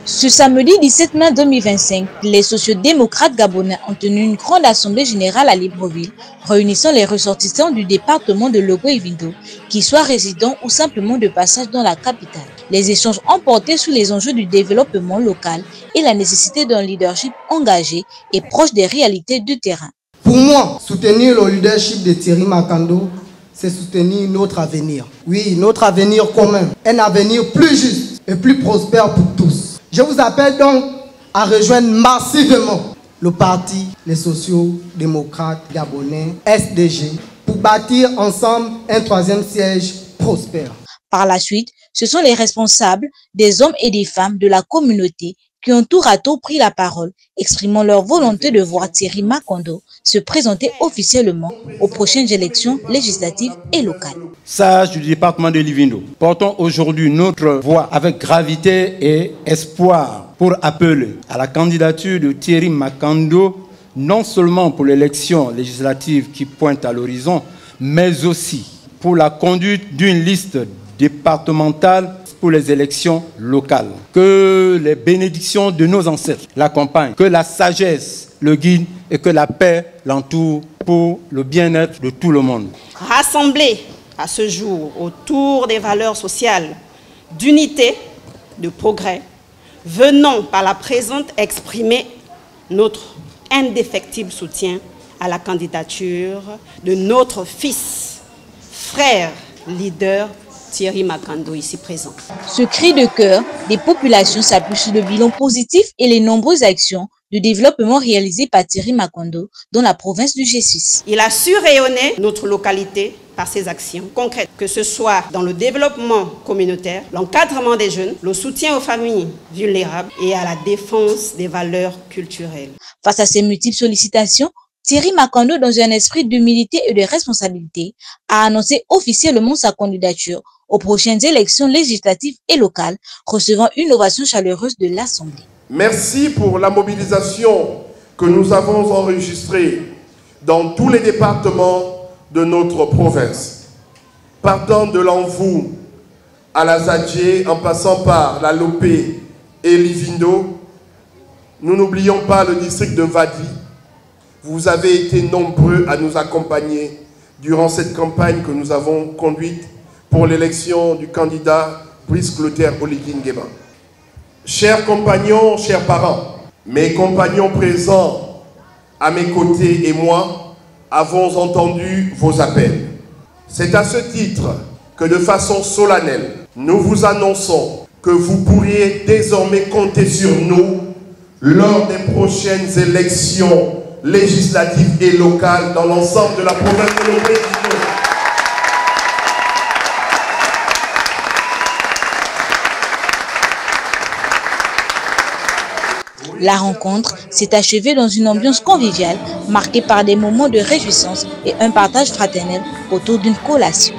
Ce samedi 17 mai 2025, les sociodémocrates gabonais ont tenu une grande assemblée générale à Libreville, réunissant les ressortissants du département de Logo-Ivindo, qu'ils soient résidents ou simplement de passage dans la capitale. Les échanges ont porté sur les enjeux du développement local et la nécessité d'un leadership engagé et proche des réalités du terrain. Pour moi, soutenir le leadership de Thierry Makando, c'est soutenir notre avenir. Oui, notre avenir commun, un avenir plus juste et plus prospère pour tous. Je vous appelle donc à rejoindre massivement le parti Les Sociaux-Démocrates Gabonais, SDG, pour bâtir ensemble un troisième siège prospère. Par la suite, ce sont les responsables, des hommes et des femmes de la communauté qui ont tour à tour pris la parole, exprimant leur volonté de voir Thierry Makando se présenter officiellement aux prochaines élections législatives et locales. Sages du département de Livindo, portons aujourd'hui notre voix avec gravité et espoir pour appeler à la candidature de Thierry Makando, non seulement pour l'élection législative qui pointe à l'horizon, mais aussi pour la conduite d'une liste départementale pour les élections locales. Que les bénédictions de nos ancêtres l'accompagnent, que la sagesse le guide et que la paix l'entoure pour le bien-être de tout le monde. Rassemblés à ce jour autour des valeurs sociales d'unité, de progrès, venons par la présente exprimer notre indéfectible soutien à la candidature de notre fils, frère, leader, Thierry Makando, ici présent. Ce cri de cœur des populations s'appuie sur le bilan positif et les nombreuses actions de développement réalisées par Thierry Makando dans la province du G6. Il a su rayonner notre localité par ses actions concrètes, que ce soit dans le développement communautaire, l'encadrement des jeunes, le soutien aux familles vulnérables et à la défense des valeurs culturelles. Face à ces multiples sollicitations, Thierry Makando, dans un esprit d'humilité et de responsabilité, a annoncé officiellement sa candidature aux prochaines élections législatives et locales, recevant une ovation chaleureuse de l'Assemblée. Merci pour la mobilisation que nous avons enregistrée dans tous les départements de notre province. Partant de l'Anvou à la Zadje, en passant par la Lopé et Livindo, nous n'oublions pas le district de Vadi. Vous avez été nombreux à nous accompagner durant cette campagne que nous avons conduite pour l'élection du candidat Brice Clotaire Oligui Nguema. Chers compagnons, chers parents, mes compagnons présents à mes côtés et moi avons entendu vos appels. C'est à ce titre que de façon solennelle, nous vous annonçons que vous pourriez désormais compter sur nous lors des prochaines élections législatives et locales dans l'ensemble de la province de Logo-Ivindo. La rencontre s'est achevée dans une ambiance conviviale, marquée par des moments de réjouissance et un partage fraternel autour d'une collation.